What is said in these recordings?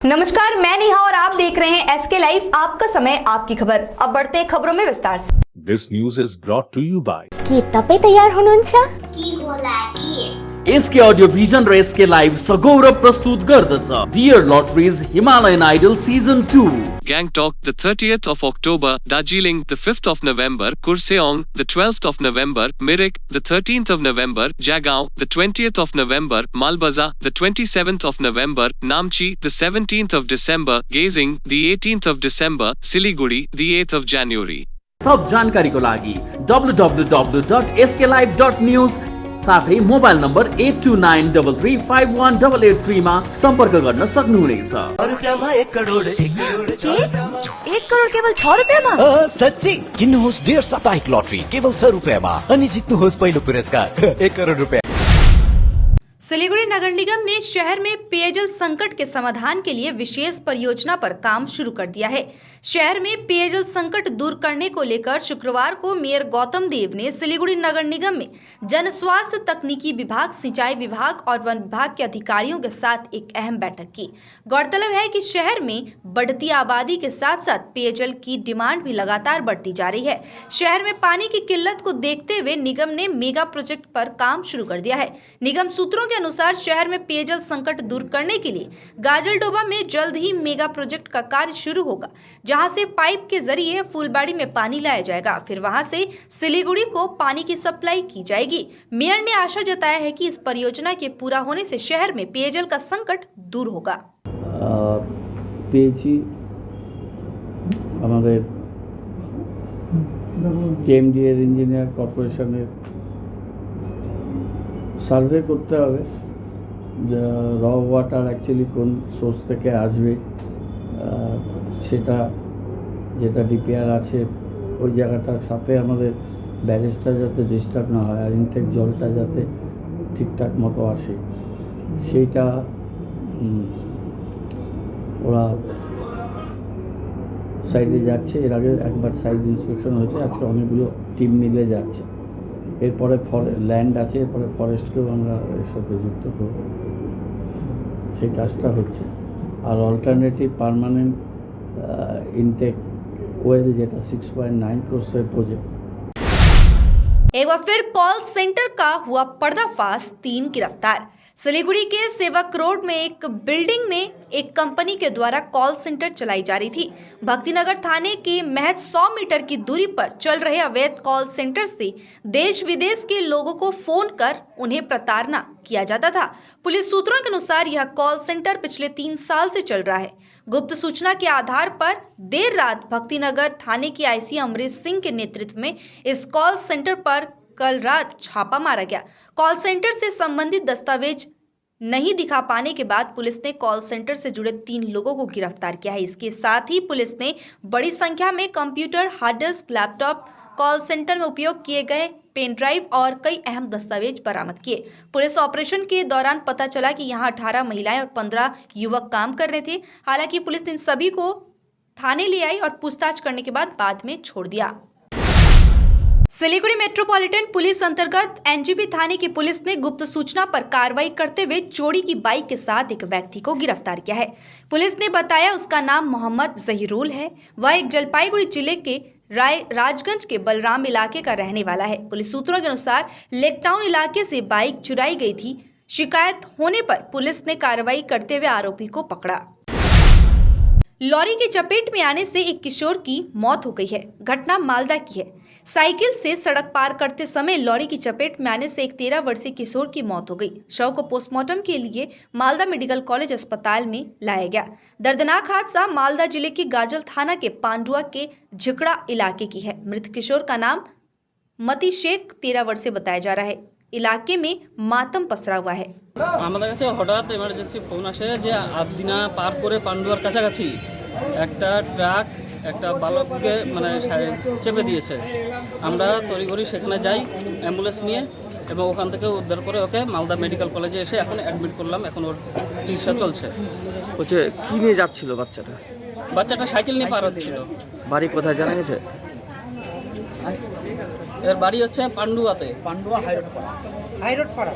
नमस्कार, मैं नेहा और आप देख रहे हैं एसके लाइव। आपका समय, आपकी खबर। अब बढ़ते हैं खबरों में विस्तार से। This news is brought to you by के तपाई तयार हुनुहुन्छ के होला के एसके ऑडियो विजन र एसके लाइभ सगौरव प्रस्तुत गर्दछ dear lotteries Himalayan idol season 2 Gangtok, the 30th of October, Darjeeling, the 5th of November, Kurseong, the 12th of November, Mirik, the 13th of November, Jagaon, the 20th of November, Malbaza, the 27th of November, Namchi, the 17th of December, Gazing, the 18th of December, Siliguri, the 8th of January. थप जानकारीको लागि www.sklive.news साथै mobile number 8293351883 मा सम्पर्क गर्न सक्नुहुनेछ। रुपैयाँमा 1 करोड 1 करोड केवल 6 रुपैयाँमा सच्ची किन्नुहोस् डियर साप्ताहिक लटरी केवल 6 रुपैयाँमा अनि जित्नुहोस् पहिलो पुरस्कार 1 करोड रुपैयाँ। सिलीगुड़ी नगर निगम ने शहर में पेयजल संकट के समाधान के लिए विशेष परियोजना पर काम शुरू कर दिया है। शहर में पेयजल संकट दूर करने को लेकर शुक्रवार को मेयर गौतम देव ने सिलीगुड़ी नगर निगम में जन स्वास्थ्य तकनीकी विभाग, सिंचाई विभाग और वन विभाग के अधिकारियों के साथ एक अहम बैठक की। गौरतलब है कि शहर में बढ़ती आबादी के साथ साथ पेयजल की डिमांड भी लगातार बढ़ती जा रही है। शहर में पानी की किल्लत को देखते हुए निगम ने मेगा प्रोजेक्ट पर काम शुरू कर दिया है। निगम सूत्रों के अनुसार शहर में पेयजल संकट दूर करने के लिए गाजलडोबा में जल्द ही मेगा प्रोजेक्ट का कार्य शुरू होगा, जहां से पाइप के जरिए फूलबाड़ी में पानी लाया जाएगा, फिर वहां से सिलीगुड़ी को पानी की सप्लाई की जाएगी। मेयर ने आशा जताया है कि इस परियोजना के पूरा होने से शहर में पेयजल का संकट दूर होगा। পেয়েছি আমাদের কেএমডিএর ইঞ্জিনিয়ার কর্পোরেশনের সার্ভে করতে হবে যে র ওয়াটার অ্যাকচুয়ালি কোন সোর্স থেকে আসবে, সেটা যেটা ডিপিআর আছে ওই জায়গাটার সাথে আমাদের ব্যারেজটা যাতে ডিস্টার্ব না হয় আর ইনটেক জলটা যাতে ঠিকঠাক মতো আসে সেইটা ওরা সাইডে যাচ্ছে। এর আগে একবার সাইড ইন্সপেকশন হয়েছে, আজকে অনেকগুলো টিম মিলে যাচ্ছে। এরপরে ল্যান্ড আছে, এরপরে ফরেস্টকেও আমরা এর সাথে যুক্ত করব, সেই কাজটা হচ্ছে। আর অল্টারনেটিভ পার্মানেন্ট ইনটেক ওয়েল যেটা 6.9 কোর্সের প্রজেক্ট। एक बार फिर कॉल सेंटर का हुआ पर्दाफाश, 3 गिरफ्तार। सिलीगुड़ी के सेवक रोड में एक बिल्डिंग में एक कंपनी के द्वारा कॉल सेंटर चलाई जा रही थी। भक्तिनगर थाने के महज 100 मीटर की दूरी पर चल रहे अवैध कॉल सेंटर से देश विदेश के लोगों को फोन कर उन्हें प्रताड़ना किया जाता था। पुलिस सूत्रों के अनुसार यह कॉल सेंटर पिछले 3 साल से चल रहा है। गुप्त सूचना के आधार पर देर रात भक्तिनगर थाने की आईसी अमरीश सिंह के नेतृत्व में इस कॉल सेंटर पर कल रात छापा मारा गया। कॉल सेंटर से संबंधित दस्तावेज नहीं दिखा पाने के बाद पुलिस ने कॉल सेंटर से जुड़े 3 लोगों को गिरफ्तार किया है। इसके साथ ही पुलिस ने बड़ी संख्या में computer, hard disk, laptop, call centre में उपयोग किए गए पेन ड्राइव और कई अहम दस्तावेज बरामद किए। पुलिस ऑपरेशन के दौरान पता चला कि यहां 18 महिलाएं और 15 युवक काम कर रहे थे। हालांकि पुलिस इन सभी को थाने ले आई और पूछताछ करने के बाद में छोड़ दिया। सिलीगुड़ी मेट्रोपॉलिटन पुलिस अंतर्गत एनजीपी थाने की पुलिस ने गुप्त सूचना पर कार्रवाई करते हुए चोरी की बाइक के साथ एक व्यक्ति को गिरफ्तार किया है। पुलिस ने बताया उसका नाम मोहम्मद जहीरुल है। वह एक जलपाईगुड़ी जिले के राजगंज के बलराम इलाके का रहने वाला है। पुलिस सूत्रों के अनुसार लेकटाउन इलाके से बाइक चुराई गई थी। शिकायत होने पर पुलिस ने कार्रवाई करते हुए आरोपी को पकड़ा। लॉरी की चपेट में आने से एक किशोर की मौत हो गई है। घटना मालदा की है। साइकिल से सड़क पार करते समय लॉरी की चपेट में आने से एक 13 वर्षीय किशोर की मौत हो गई। शव को पोस्टमार्टम के लिए मालदा मेडिकल कॉलेज अस्पताल में लाया गया। दर्दनाक हादसा मालदा जिले की गाजल थाना के पांडुआ के झिकड़ा इलाके की है। मृत किशोर का नाम मती शेख 13 वर्षीय बताया जा रहा है। इलाके में मातम पसरा हुआ है। আমাদের কাছে হঠাৎ এমার্জেন্সি ফোন আসে যে আবদিনা পার করে পান্ডুয়ার কাছাকাছি একটা ট্রাক একটা বালককে মানে চেপে দিয়েছে। আমরা তড়িঘড়ি সেখানে যাই অ্যাম্বুলেন্স নিয়ে এবং ওখান থেকে উদ্ধার করে ওকে মালদা মেডিকেল কলেজে এসে এখন অ্যাডমিট করলাম। এখন ওর চিকিৎসা চলছে। হচ্ছে কি নিয়ে যাচ্ছিল বাচ্চাটা? বাচ্চাটা সাইকেল নিয়ে পার হচ্ছিল। বাড়ি কোথায় জানা গেছে? এর বাড়ি হচ্ছে পান্ডুয়াতে, পান্ডুয়া হাইরোড পাড়া।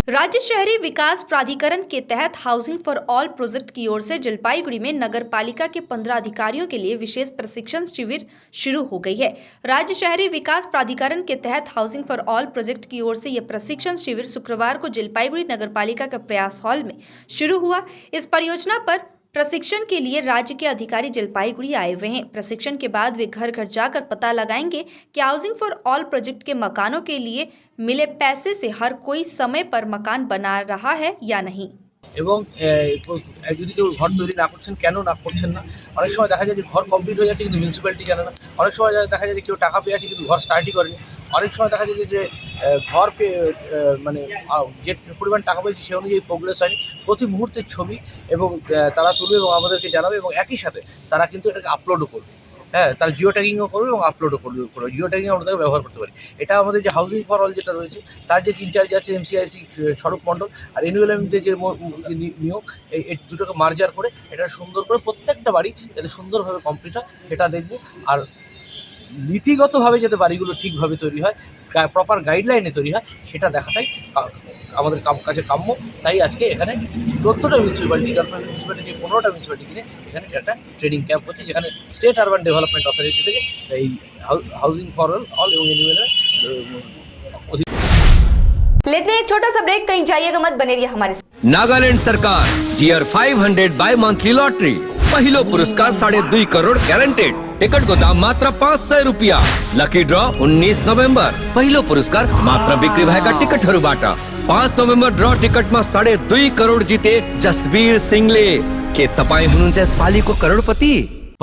राज्य शहरी विकास प्राधिकरण के तहत हाउसिंग फॉर ऑल प्रोजेक्ट की ओर से जलपाईगुड़ी में नगर पालिका के 15 अधिकारियों के लिए विशेष प्रशिक्षण शिविर शुरू हो गई है। राज्य शहरी विकास प्राधिकरण के तहत हाउसिंग फॉर ऑल प्रोजेक्ट की ओर से यह प्रशिक्षण शिविर शुक्रवार को जलपाईगुड़ी नगर पालिका के प्रयास हॉल में शुरू हुआ। इस परियोजना पर प्रशिक्षण के लिए राज्य के अधिकारी जलपाईगुड़ी आए हुए हैं। प्रशिक्षण के बाद वे घर घर जाकर पता लगाएंगे कि हाउसिंग फॉर ऑल प्रोजेक्ट के मकानों के लिए मिले पैसे से हर कोई समय पर मकान बना रहा है या नहीं। এবং যদি কেউ ঘর তৈরি না করছেন কেন না করছেন না, অনেক সময় দেখা যায় যে ঘর কমপ্লিট হয়ে যাচ্ছে কিন্তু মিউনিসিপ্যালিটি জানে না, অনেক সময় দেখা যায় যে কেউ টাকা পেয়ে আছে কিন্তু ঘর স্টার্টই করেনি, অনেক সময় দেখা যায় যে ঘর পেয়ে মানে যে পরিমাণ টাকা পেয়েছে সে অনুযায়ী প্রোগ্রেস হয়নি। প্রতি মুহূর্তের ছবি এবং তারা তুলবে এবং আমাদেরকে জানাবে এবং একই সাথে তারা কিন্তু এটাকে আপলোডও করবে। হ্যাঁ, তারা জিও ট্যাগিংও করবে এবং আপলোডও করবে। জিও ট্যাগিং আমরা তাকে ব্যবহার করতে পারি। এটা আমাদের যে হাউজিং ফর অল যেটা রয়েছে তার যে ইনচার্জ আছে MCIC স্বরূপ মণ্ডল, আর এনভিএলএমদের যে নিয়োগ, এই দুটোকে মার্জার করে এটা সুন্দর করে প্রত্যেকটা বাড়ি যাতে সুন্দরভাবে কমপ্লিট হয় সেটা দেখব। আর নীতিগতভাবে যাতে বাড়িগুলো ঠিকভাবে তৈরি হয়, প্রপার গাইডলাইনে তৈরি হয় সেটা দেখাটাই আমাদের কাছে কাম্য। তাই আজকে এখানে 14টা মিউনিসিপ্যালিটি, জলপাইগুড়ি মিউনিসিপ্যালিটি 15টা মিউনিসিপ্যালিটি কিনে এখানে একটা ট্রেনিং ক্যাম্প হচ্ছে, যেখানে স্টেট আরবান ডেভেলপমেন্ট অথরিটি থেকে এই হাউজিং ফর অল এবং এনভিএলএম। लेते हैं एक छोटा सा ब्रेक, कहीं जाइएगा मत, बने रहिए हमारे साथ। नागालैंड सरकार टियर 500 बाय मंथली लॉटरी पहिलो पुरस्कार 2.5 करोड़ गारंटेड। टिकट को दाम मात्र 500 रुपया। Lucky draw 19 November. पहिलो पुरस्कार मात्र बिक्री भएका टिकटहरूबाट। 5 नोभेम्बर ड्रॉ टिकटमा 2.5 करोड़ जिते जसवीर सिंहले। के तपाईँ हुनुहुन्छ यसपालिको करोडपति?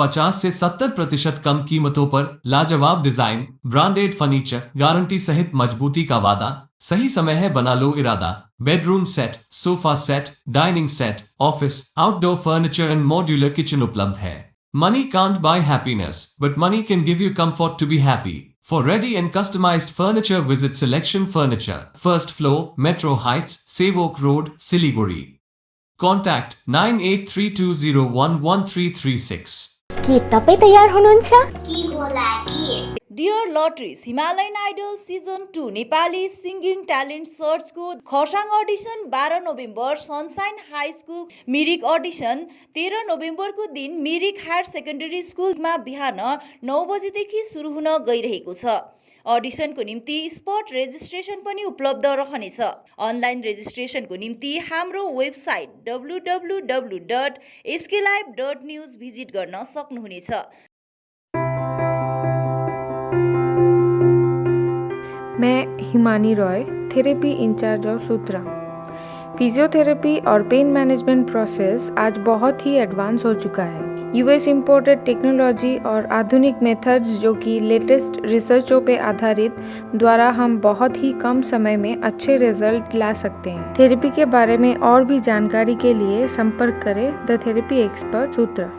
50 से 70% कम कीमतों पर लाजवाब डिजाइन, ब्रांडेड फर्नीचर, गारंटी सहित मजबूती का वादा। सही समय है, बना लो इरादा। Bedroom set, sofa set, dining set, office, outdoor furniture and modular kitchen उपलब्ध है। Money can't buy happiness, but money can give you comfort to be happy. For ready and customized furniture, visit Selection Furniture, first floor, Metro Heights, Sevok Road, Siliguri. Contact 9832011336. के तपाईँ तयार हुनुहुन्छ? की होला कि dear lotteries Himalayan idol season 2 Nepali singing talent सर्चको Kurseong audition 12 November, sunshine high school Mirik audition 13 नोभेम्बरको दिन मिरिक हायर सेकेन्डरी स्कुलमा बिहान 9 बजेदेखि सुरु हुन गइरहेको छ। अडिसनको निम्ति स्पट रेजिस्ट्रेसन पनि उपलब्ध रहनेछ। अनलाइन रेजिस्ट्रेसनको निम्ति हाम्रो वेबसाइट www.sklive.news भिजिट गर्न सक्नुहुनेछ। मैं Himani Roy, therapy incharge of Sutra. Physiotherapy और पेन मैनेजमेंट प्रोसेस आज बहुत ही एडवांस हो चुका है। US इम्पोर्टेड टेक्नोलॉजी और आधुनिक मेथड्स जो कि लेटेस्ट रिसर्चों पे आधारित द्वारा हम बहुत ही कम समय में अच्छे रिजल्ट ला सकते हैं। थेरेपी के बारे में और भी जानकारी के लिए संपर्क करें the therapy expert Sutra.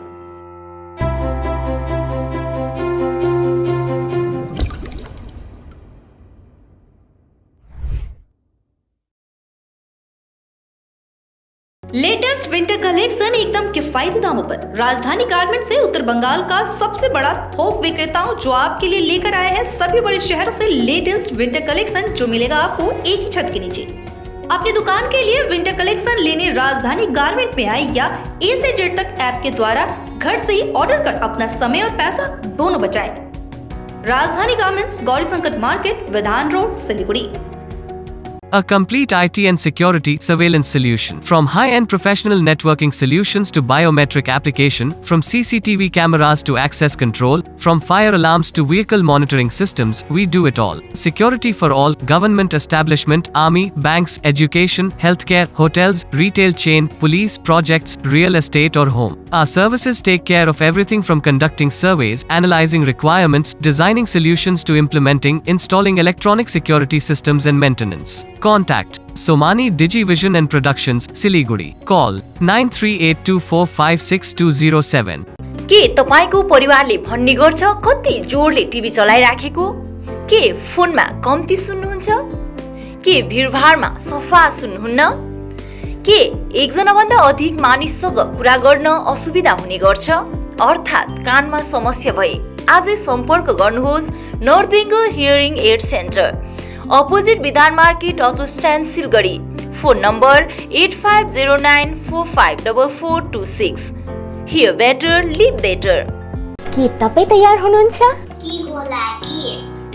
Latest winter collection एकदम किफायती दामों पर राजधानी गारमेंट से उत्तर बंगाल का सबसे बड़ा थोक विक्रेताओं जो आपके लिए लेकर आए हैं सभी बड़े शहरों से लेटेस्ट विंटर कलेक्शन, जो मिलेगा आपको एक ही छत के नीचे। अपनी दुकान के लिए विंटर कलेक्शन लेने राजधानी गारमेंट में आए या A से Z तक ऐप के द्वारा घर से ही ऑर्डर कर अपना समय और पैसा दोनों बचाएं। राजधानी गारमेंट्स, गौरी संकट मार्केट, विधान road, Siliguri. A complete IT and security surveillance solution. From high-end professional networking solutions to biometric application, from CCTV cameras to access control, from fire alarms to vehicle monitoring systems, we do it all. Security for all, government establishment, army, banks, education, healthcare, hotels, retail chain, police, projects, real estate or home. Our services take care of everything from conducting surveys, analyzing requirements, designing solutions to implementing, installing electronic security systems and maintenance. Contact Somani Digivision and Productions, Siliguri. Call 9382456207. के तपाईको परिवारले भन्ने गर्छ कति जोडले TV चलाइराखेको? के फोनमा कम्ती सुन्नुहुन्छ? के भिडभाडमा सफा सुन्नुहुन्न? के एकजना भन्दा अधिक मानिससँग कुरा गर्न असुविधा हुने गर्छ? अर्थात् कानमा समस्या भए आजै सम्पर्क गर्नुहोस् north Bengal hearing aid centre, opposite Bidhan market, auto stand, Siliguri. Phone number 8509454426. Hear better, live better. के तपाईँ तयार हुनुहुन्छ के होला के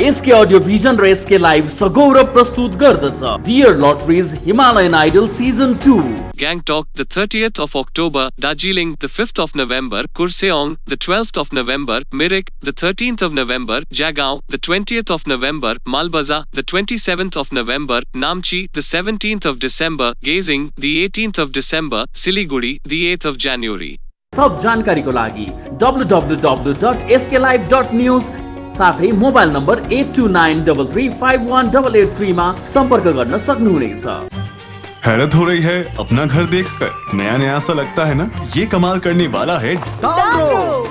एसके अडियो भिजन र एसके लाइभ सगौरव प्रस्तुत गर्दछ dear lotteries Himalayan idol season 2 Gangtok, the 30th of October, Darjeeling, the 5th of November, Kurseong, the 12th of November, Mirik, the 13th of November, Jagaon, the 20th of November, Malbaza, the 27th of November, Namchi, the 17th of December, Gazing, the 18th of December, Siliguri, the 8th of January. थप जानकारीको लागि www.sklive.news साथै mobile number 8293351883 मा सम्पर्क गर्न सक्नुहुनेछ। हैरत हो रही है अपना घर देखकर, नया नया सा लगता है ना? ये कमाल करने वाला है डैम्ब्रो।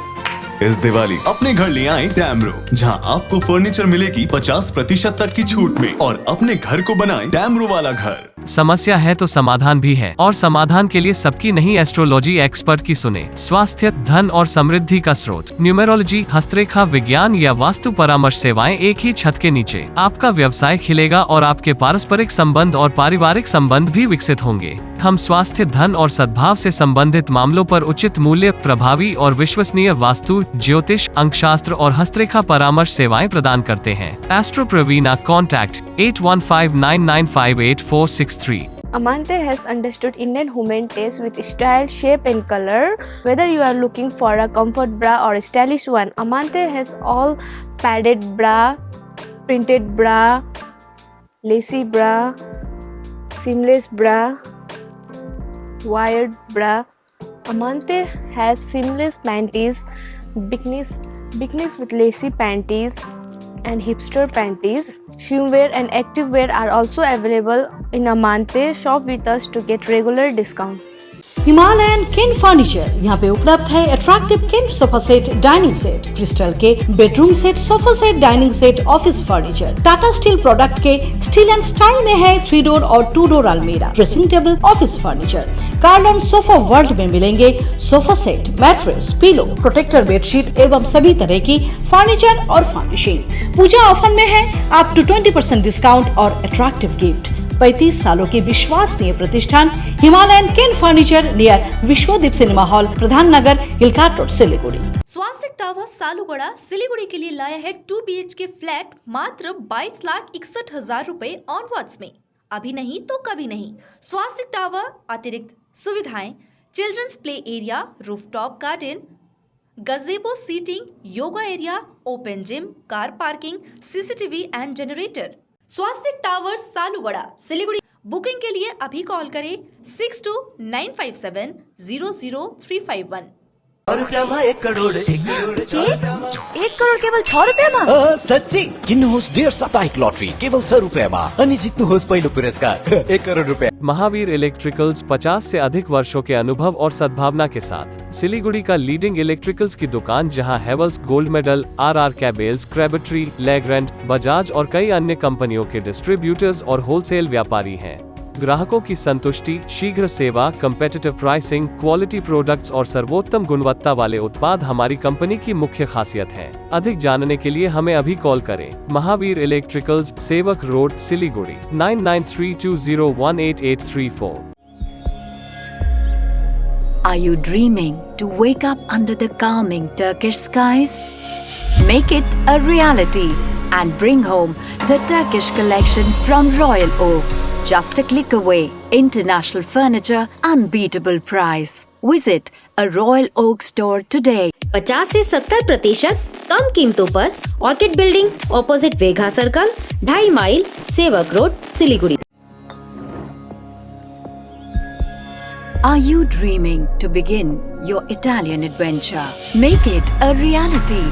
इस दिवाली अपने घर ले आए डैम्ब्रो, जहां आपको फर्नीचर मिलेगी 50% तक की छूट में और अपने घर को बनाए डैम्ब्रो वाला घर। समस्या है तो समाधान भी है, और समाधान के लिए सबकी नहीं एस्ट्रोलॉजी एक्सपर्ट की सुने। स्वास्थ्य, धन और समृद्धि का स्रोत, न्यूमेरोलॉजी, हस्तरेखा विज्ञान या वास्तु परामर्श सेवाएं एक ही छत के नीचे। आपका व्यवसाय खिलेगा और आपके पारस्परिक संबंध और पारिवारिक संबंध भी विकसित होंगे। हम स्वास्थ्य, धन और सद्भाव से संबंधित मामलों पर उचित मूल्य, प्रभावी और विश्वसनीय वास्तु, ज्योतिष, अंकशास्त्र और हस्तरेखा परामर्श सेवाएं प्रदान करते हैं। Astro Praveena, contact 8159958463। Amante has understood Indian women taste with style, shape and color. Whether you are looking for a comfort bra or a stylish one, Amante has all padded bra, printed bra, lacy bra, seamless bra, wired bra. Amante has seamless panties, bikinis with lacy panties and hipster panties. Swimwear and activewear are also available in Amante. Shop with us to get regular discount. Himalayan किन furniture यहाँ पे उपलब्ध है। Attractive किन sofa set, dining set, crystal के bedroom set, sofa set, dining set, office furniture. Tata steel product के steel and style में है 3 डोर और 2 डोर अलमीरा, ड्रेसिंग टेबल, ऑफिस फर्नीचर। कार्डन सोफा वर्ल्ड में मिलेंगे sofa set, mattress, pillow, protector bedsheet एवं सभी तरह की फर्नीचर और फर्निशिंग। पूजा ऑफर में है अप टू 20% डिस्काउंट और अट्रैक्टिव गिफ्ट। 35 सालों की विश्वसनीय प्रतिष्ठान Himalayan cane furniture near Vishwadeep cinema hall, Pradhan Nagar, hill cart road, Siliguri. Swastik tower Salugara Siliguri के लिए लाया है 2 BHK फ्लैट मात्र 22,61,000 रुपए ऑनवर्ड्स में। अभी नहीं तो कभी नहीं। स्वास्तिक टावर अतिरिक्त सुविधाएं, children's play area, rooftop garden, gazebo seating, yoga area, open gym, car parking, CCTV and generator. Swastik tower Salugara Siliguri. Booking के लिए अभी कॉल करें 6295700351। 1 करोड़ 1 करोड़ केवल 6 रुपैयाँमा? सच्ची किन्नुहोस् डेढ साप्ताहिक लटरी केवल 6 रुपैयाँमा अनि जित्नुहोस् पहिलो पुरस्कार 1 करोड़ रुपया। महावीर इलेक्ट्रिकल्स 50 से अधिक वर्षों के अनुभव और सद्भावना के साथ सिलीगुड़ी का लीडिंग इलेक्ट्रिकल्स की दुकान, जहां Havells, gold medal, RR cables, Crabtree, Legrand, Bajaj और कई अन्य कंपनियों के डिस्ट्रीब्यूटर्स और होलसेल व्यापारी हैं। ग्राहकों की संतुष्टि, शीघ्र सेवा, कम्पेटिटिव प्राइसिंग, क्वालिटी प्रोडक्ट्स और सर्वोत्तम गुणवत्ता वाले उत्पाद हमारी कंपनी की मुख्य खासियत है। अधिक जानने के लिए हमें अभी कॉल करें। महावीर इलेक्ट्रिकल्स, सेवक road, Siliguri 9932018834। Are you dreaming to wake up under the calming Turkish skies? Make it a reality and bring home the Turkish collection from Royal Oak. Just a click away. International furniture, unbeatable price. Visit a Royal Oak store today. 50 से 70% कम कीमतों पर orchid building, opposite Vega circle, 2.5 mile, Sevoke road, Siliguri. Are you dreaming to begin your Italian adventure? Make it a reality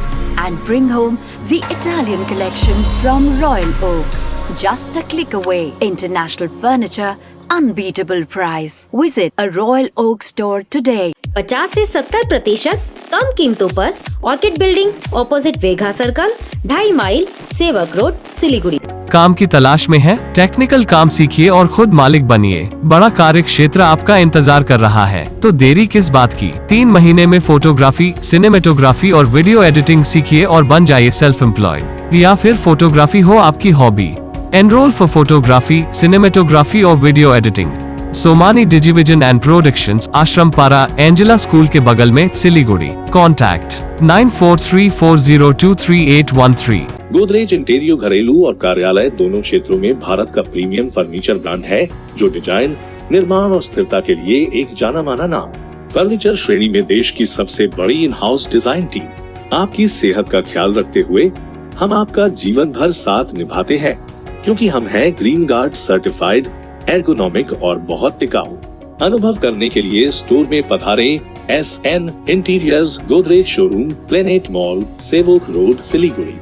and bring home the Italian collection from Royal Oak. Just a click away. International furniture, unbeatable price. Visit a Royal Oak store today. 50 से 70% कम कीमतों पर orchid building, opposite Vega circle, 2.5 mile, Sevoke road, Siliguri. काम की तलाश में है? Technical काम सीखिए और खुद मालिक बनिए। बड़ा कार्य क्षेत्र आपका इंतजार कर रहा है, तो देरी किस बात की। 3 महीने में फोटोग्राफी, सिनेमेटोग्राफी और वीडियो एडिटिंग सीखिए और बन जाइए सेल्फ एम्प्लॉयड। या फिर फोटोग्राफी हो आपकी hobby, Enroll for photography, cinematography or video editing. Somani digivision and productions, Ashram Para, Angela school के बगल में, सिलीगुड़ी। कॉन्टैक्ट 9434023813। गोदरेज इंटीरियर घरेलू और कार्यालय दोनों क्षेत्रों में भारत का प्रीमियम फर्नीचर ब्रांड है, जो डिजाइन, निर्माण और स्थिरता के लिए एक जाना माना नाम। फर्नीचर श्रेणी में देश की सबसे बड़ी इन हाउस डिजाइन टीम। आपकी सेहत का ख्याल रखते हुए हम आपका जीवन भर साथ निभाते हैं, क्योंकि हम हैं ग्रीन गार्ड सर्टिफाइड, एर्गोनॉमिक और बहुत टिकाऊ। अनुभव करने के लिए स्टोर में पधारें। SN interiors, Godrej showroom, planet mall, सेवक रोड, सिलीगुड़ी।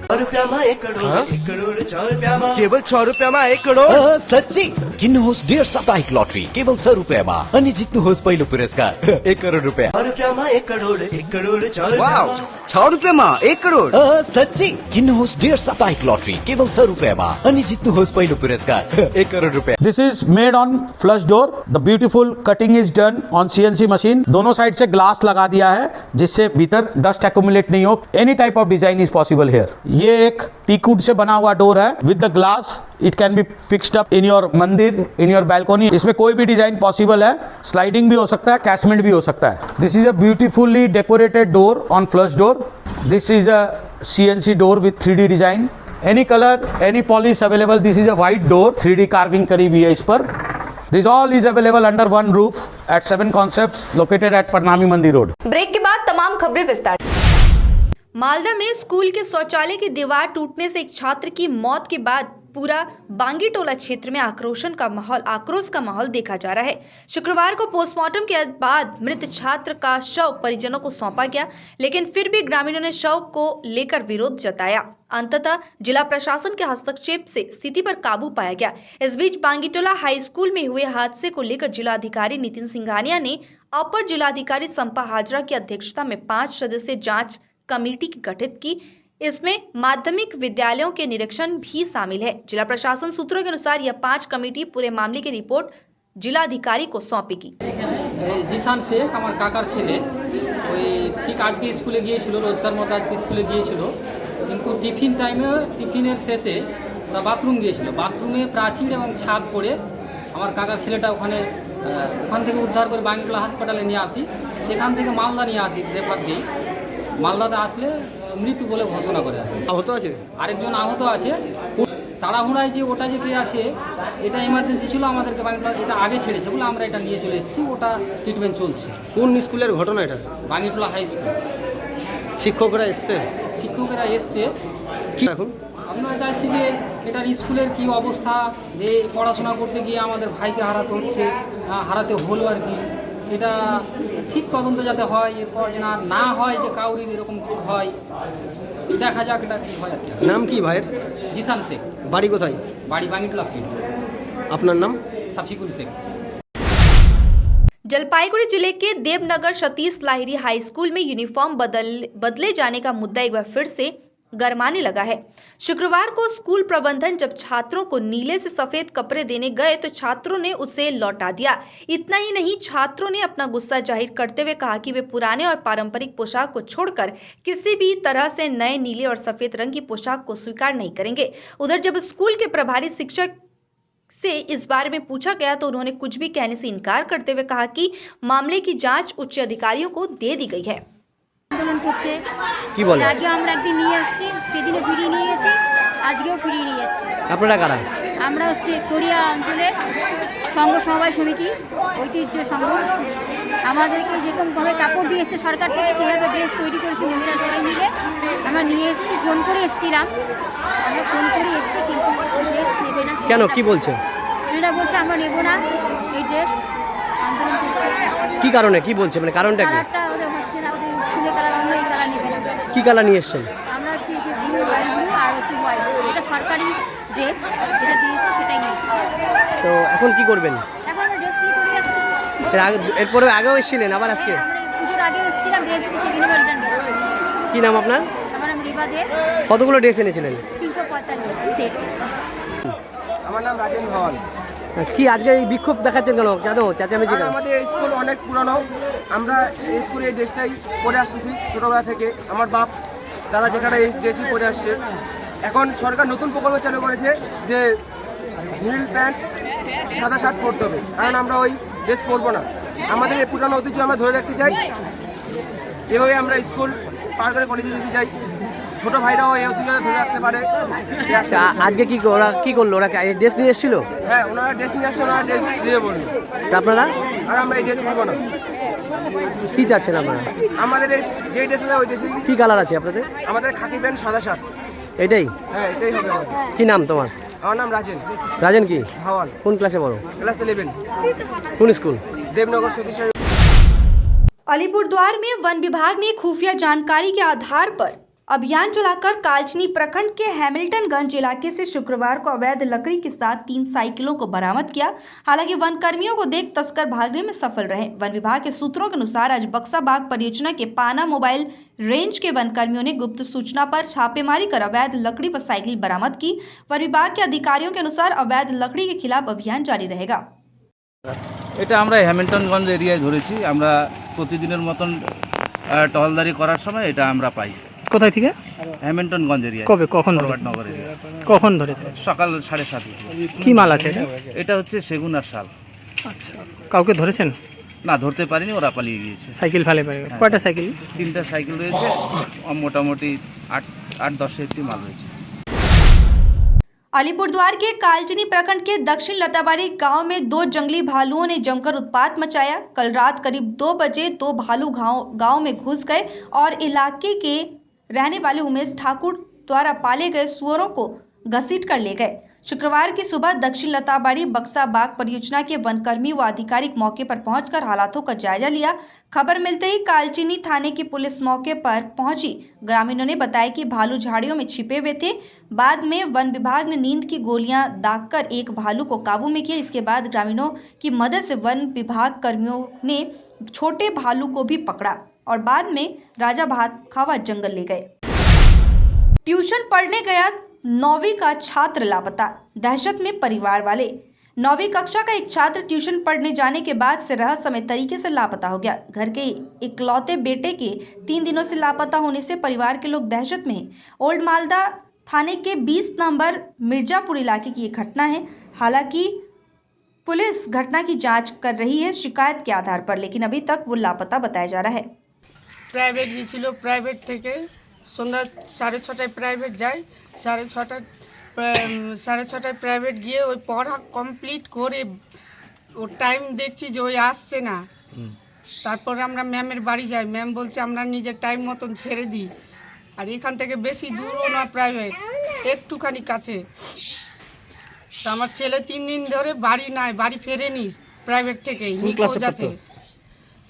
केवल 6 રૂપિયામાં 1 કરોડ સચ્ચી કિન્હોસ डेढ़ साप्ताहिक लॉटरी केवल 6 રૂપિયામાં અને જીતनुहोस् पहिलो पुरस्कार 1 करोड रुपियाँ। 6 રૂપિયામાં 1 કરોડ 4 वाव 6 રૂપિયામાં 1 કરોડ सच्ची किन्होस डेढ़ साप्ताहिक लॉटरी केवल 6 રૂપિયામાં અને જીતनुहोस् पहिलो पुरस्कार 1 करोड रुपया। This is made on flush door. The beautiful cutting is done on CNC machine. दोनों साइड से ग्लास लगा दिया है जिससे भीतर डस्ट एक्यूमुलेट नहीं हो। Any type of design is possible here. ये एक टीकवुड से बना हुआ डोर है with the glass. It can be fixed up in your मंदिर, इन योर बैल्कोनी। इसमें कोई भी डिजाइन पॉसिबल है। स्लाइडिंग भी हो सकता है, कैसमेंट भी हो सकता है। This is a beautifully decorated door on flush door. This is a CNC door with 3D design. Any colour, any polish available. This is a white door, 3D carving करी हुई है इस पर। This all is available under one roof at 7 Concepts located at Parnami मंदिर road. Break के बाद तमाम खबरें विस्तार। मालदा में स्कूल के शौचालय की दीवार टूटने से एक छात्र की मौत के बाद पूरा बांगीटोला क्षेत्र में आक्रोश का माहौल देखा जा रहा है। शुक्रवार को पोस्टमार्टम के बाद मृत छात्र का शव परिजनों को सौंपा गया, लेकिन फिर भी ग्रामीणों ने शव को लेकर विरोध जताया। अंततः जिला प्रशासन के हस्तक्षेप से स्थिति पर काबू पाया गया। इस बीच बांगीटोला हाई स्कूल में हुए हादसे को लेकर जिलाधिकारी नितिन सिंघानिया ने अपर जिलाधिकारी संपा हाजरा की अध्यक्षता में 5 सदस्यीय जांच कमेटी गठित की। इसमें माध्यमिक विद्यालयों के निरीक्षण भी शामिल है। जिला प्रशासन सूत्रों के अनुसार यह 5 कमेटी पूरे मामले की रिपोर्ट जिलाधिकारी को सौंपेगी। জিসান শেখ আমার কাকার ছেলে ওই ঠিক আজকে স্কুলে গিয়েছিল, রোজকার মতো আজকে স্কুলে গিয়েছিল, কিন্তু টিফিন টাইমে টিফিনের শেষে ওরা বাথরুম গিয়েছিল। বাথরুমে প্রাচীর এবং ছাদ পড়ে আমার কাকার ছেলেটা ওখান থেকে উদ্ধার করে বাঙ্গিটোলা হাসপাতালে নিয়ে আসি। সেখান থেকে মালদা নিয়ে আসি রেফার দিই। মালদাতে আসলে মৃত্যু বলে ঘোষণা করে। আহত আছে, আরেকজন আহত আছে। তাড়াহুড়ায় যে ওটা যে কে আছে, এটা ইমার্জেন্সি ছিল, আমাদেরকে বাঙ্গিটোলা এটা আগে ছেড়েছে বলে আমরা এটা নিয়ে চলে এসেছি। ওটা ট্রিটমেন্ট চলছে। কোন স্কুলের ঘটনা এটা? Bangitola high school. শিক্ষকরা এসছে? শিক্ষকেরা এসছে। কি এখন আপনারা চাইছি যে এটার স্কুলের কি অবস্থা, যে পড়াশোনা করতে গিয়ে আমাদের ভাইকে হারাতে হচ্ছে, হারাতে হলো আর কি। এটা ঠিক তদন্ত যাতে হয়, এরপর যেন না হয় যে কাউরির এরকম কিছু হয়। দেখা যাক এটা কি হয় আর কি। নাম কি ভাইয়ের? জিসান শেখ। বাড়ি কোথায়? বাড়ি বাঙ্গিটোলা ফিল্ড। আপনার নাম? সাবসিকুল শেখ। जलपाईगुड़ी जिले के देवनगर सतीश लाहिरी हाई स्कूल में यूनिफॉर्म बदले जाने का मुद्दा एक बार फिर से गरमाने लगा है। शुक्रवार को स्कूल प्रबंधन जब छात्रों को नीले से सफेद कपड़े देने गए तो छात्रों ने उसे लौटा दिया। इतना ही नहीं, छात्रों ने अपना गुस्सा जाहिर करते हुए कहा कि वे पुराने और पारंपरिक पोशाक को छोड़कर किसी भी तरह से नए नीले और सफेद रंग की पोशाक को स्वीकार नहीं करेंगे। उधर जब स्कूल के प्रभारी शिक्षक से इस बारे में पूछा गया तो उन्होंने कुछ भी कहने से इनकार करते हुए कहा कि मामले की जांच उच्च अधिकारियों को दे दी गई है। আন্দোলন করছে কি বলে? আগে আমরা একদিন নিয়ে আসছি, সেদিনও ফিরিয়ে নিয়ে গেছি, আজকেও ফিরিয়ে নিয়ে যাচ্ছি। আপনারা কারা? আমরা হচ্ছে কোরিয়া অঞ্চলের সংঘ সমবায় সমিতি, ঐতিহ্য সংঘ। আমাদেরকে যেরকমভাবে কাপড় দিয়েছে সরকার থেকে, সেভাবে ড্রেস তৈরি করেছি মহিলা সবাই মিলে। আমরা নিয়ে এসেছি, ফোন করে এসেছিলাম, আমরা ফোন করে এসেছি, কিন্তু ড্রেস নেবে না। কেন, কি বলছে? সেটা বলছে আমরা নেব না এই ড্রেস। আন্দোলন করছে কি কারণে, কি বলছে, মানে কারণটা কি? কালারটা ওদের হচ্ছে না, ওদের স্কুলে কালার অন্য, এই কালার নেবে না। কি কালার নিয়ে এসছেন? আমরা হচ্ছে যে ব্লু, রয়্যাল ব্লু আর হচ্ছে হোয়াইট, এটা সরকারি ড্রেস যেটা দিয়েছে সেটাই নিয়েছি। তো এখন কি করবেন? এখন আমরা ড্রেস নিয়ে চলে যাচ্ছি। এরপরে আগেও এসেছিলেন, আবার আজকে? পুজোর আগে এসেছিলাম, ড্রেস দিয়েছি, রিটার্ন দিয়েছি। কি নাম আপনার? আমার নাম রিবা দে। কতগুলো ড্রেস এনেছিলেন? 345 সেট। আমার নাম রাজেন ভবন। কি আজকে এই বিক্ষোভ দেখাচ্ছেন কেন, কেন চেঁচামেচি? আমাদের এই স্কুল অনেক পুরানো, আমরা এই স্কুলে এই ড্রেসটাই পরে আসতেছি ছোটোবেলা থেকে। আমার বাপ দাদা যেখানে এই ড্রেসই পরে আসছে। এখন সরকার নতুন প্রকল্প চালু করেছে যে নীল প্যান্ট সাদা শার্ট পরতে হবে, কারণ আমরা ওই ড্রেস পরবো না। আমাদের এই পুরানো ঐতিহ্য আমরা ধরে রাখতে চাই। এভাবে আমরা স্কুল পার করে কলেজে যেতে চাই, ছোট ভাইরাও এই ঐতিহ্য ধরে রাখতে পারে। আজকে কি ওরা কি করলো? ওরা ড্রেস নিয়ে এসেছিল? হ্যাঁ, ওনারা ড্রেস নিয়ে আসছে, ওনারা ড্রেস দিয়ে বললো। আপনারা? আর আমরা এই ড্রেস নিব না। কি চাচ্ছেন আপনারা? আমাদের যে ড্রেস আছে ওই ড্রেসই। কি কালার আছে আপনাদের? আমাদের খাকি প্যান্ট সাদা শার্ট। এটাই? হ্যাঁ, এটাই হবে আমাদের। কি নাম তোমার? আমার নাম রাজেন। রাজেন কি? ভাওয়াল। কোন ক্লাসে পড়ো? क्लास 11। কোন স্কুল? देवनगर सतीश। अलीपुरद्वार में वन विभाग ने खुफिया जानकारी के आधार पर अभियान चलाकर कालचनी प्रखंड के हैमिल्टनगंज इलाके से शुक्रवार को अवैध लकड़ी के साथ 3 साइकिलों को बरामद किया। हालांकि वन कर्मियों को देख तस्कर भागने में सफल रहे। वन विभाग के सूत्रों के अनुसार आज बक्सा बाग परियोजना के पाना मोबाइल रेंज के वन कर्मियों ने गुप्त सूचना पर छापेमारी कर अवैध लकड़ी व साइकिल बरामद की। वन विभाग के अधिकारियों के अनुसार अवैध लकड़ी के खिलाफ अभियान जारी रहेगा। এটা আমরা হ্যামিল্টনগঞ্জ এরিয়ায় ধরেছি। আমরা প্রতিদিনের মতন টহলদারি করার সময় এটা আমরা পাই। কোথায় থেকে? হ্যামিল্টনগঞ্জ এরিয়া। কবে কখন নগর এরিয়া। কখন ধরেছে? সকাল 7:30। কি মাল আছে এটা? এটা হচ্ছে সেগুন আর শাল। আচ্ছা, কাউকে ধরেছেন? না, ধরতে পারিনি, ওরা পালিয়ে গিয়েছে। সাইকেল ফেলে পারে? কয়টা সাইকেল? 3টা সাইকেল রয়েছে, মোটামুটি 8-10 একটি মাল রয়েছে। अलीपुरद्वार के कालचनी प्रखंड के दक्षिण लताबाड़ी गांव में 2 जंगली भालुओं ने जमकर उत्पात मचाया। कल रात करीब 2 बजे 2 भालू गांव में घुस गए और इलाके के रहने वाले उमेश ठाकुर द्वारा पाले गए सुअरों को घसीट कर ले गए। शुक्रवार की सुबह दक्षिण लताबाड़ी बक्सा बाग परियोजना के वनकर्मी व अधिकारी मौके पर पहुंचकर हालातों का जायजा लिया। खबर मिलते ही कालचनी थाने की पुलिस मौके पर पहुंची। ग्रामीणों ने बताया कि भालू झाड़ियों में छिपे हुए थे। बाद में वन विभाग ने नींद की गोलियां दागकर एक भालू को काबू में किया। इसके बाद ग्रामीणों की मदद से वन विभाग कर्मियों ने छोटे भालू को भी पकड़ा और बाद में राजा भात खावा जंगल ले गए। ट्यूशन पढ़ने गया 9वीं का छात्र लापता, दहशत में परिवार वाले। 9वीं कक्षा का एक छात्र ट्यूशन पढ़ने जाने के बाद से रहस्यमय तरीके से लापता हो गया। घर के इकलौते बेटे के 3 दिनों से लापता होने से परिवार के लोग दहशत में हैं। ओल्ड मालदा थाने के 20 नंबर मिर्जापुर इलाके की ये घटना है। हालांकि पुलिस घटना की जांच कर रही है शिकायत के आधार पर, लेकिन अभी तक वो लापता बताया जा रहा है। प्राइवेट গিয়েছিল, প্রাইভেট থেকে সন্ধ্যা 6:30টায় প্রাইভেট যায়। 6:30টায় প্রাইভেট গিয়ে ওই পড়া কমপ্লিট করে ওর টাইম দেখছি যে ওই আসছে না। তারপর আমরা ম্যামের বাড়ি যাই, ম্যাম বলছে আমরা নিজের টাইম মতন ছেড়ে দিই। আর এখান থেকে বেশি দূরও না প্রাইভেট, একটুখানি কাছে। তো আমার ছেলে 3 দিন ধরে বাড়ি নাই, বাড়ি ফেরেনি প্রাইভেট থেকে।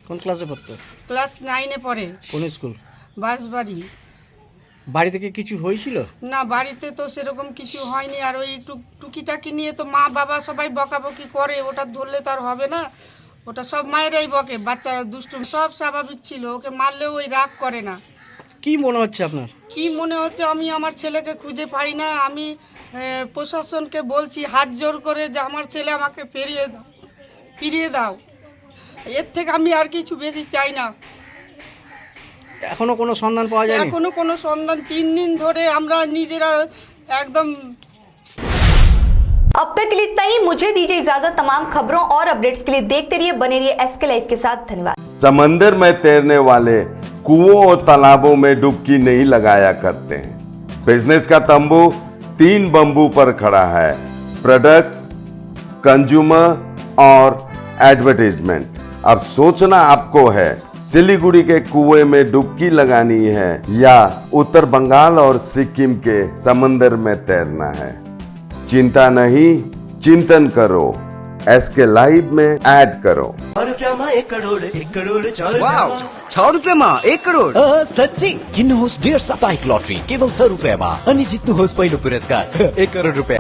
কোন ক্লাসে পড়তো? ক্লাস 9-এ পড়ে। কোন স্কুল? বাঁশবাড়ি। বাড়ি থেকে কিছু হয়েছিল? না, বাড়িতে তো সেরকম কিছু হয়নি। আর ওই টুকিটাকি নিয়ে তো মা বাবা সবাই বকাবকি করে, ওটা ধরলে তার হবে না। ওটা সব মায়েরাই বকে, বাচ্চারা দুষ্টু সব স্বাভাবিক ছিল, ওকে মারলেও ওই রাগ করে না। কি মনে হচ্ছে আপনার? কি মনে হচ্ছে, আমি আমার ছেলেকে খুঁজে পাই না। আমি প্রশাসনকে বলছি হাত জোর করে যে আমার ছেলে আমাকে ফিরিয়ে দাও। এর থেকে আমি আর কিছু বেশি চাই না। এখনো কোনো সন্ধান পাওয়া যায়নি? এখনো কোনো সন্ধান 3 দিন ধরে আমরা নিজেরা একদম। अब तक के लिए इतना ही। मुझे दीजिए इजाजत। तमाम खबरों और अपडेट्स के लिए देखते रहिए, बने रहिए एसके लाइव के साथ। धन्यवाद। समंदर में तैरने वाले कुओं और तालाबों में डुबकी नहीं लगाया करते हैं। बिजनेस का तंबू 3 बंबू पर खड़ा है: प्रोडक्ट्स, कंज्यूमर और एडवर्टाइजमेंट। अब सोचना आपको है सिलीगुड़ी के कुएं में डुबकी लगानी है या उत्तर बंगाल और सिक्किम के समंदर में तैरना है। चिंता नहीं, चिंतन करो, एसके लाइव में ऐड करो। 1 रुपया में 1 करोड़ 1 करोड़ 4 वाव, 6 रुपये में 1 करोड़? सच्ची किन्नुहोस् 1.5 साप्ताहिक लॉटरी केवल 6 रुपया में अनि जित्नुहोस् पहिलो पुरस्कार 1 करोड़ रुपया।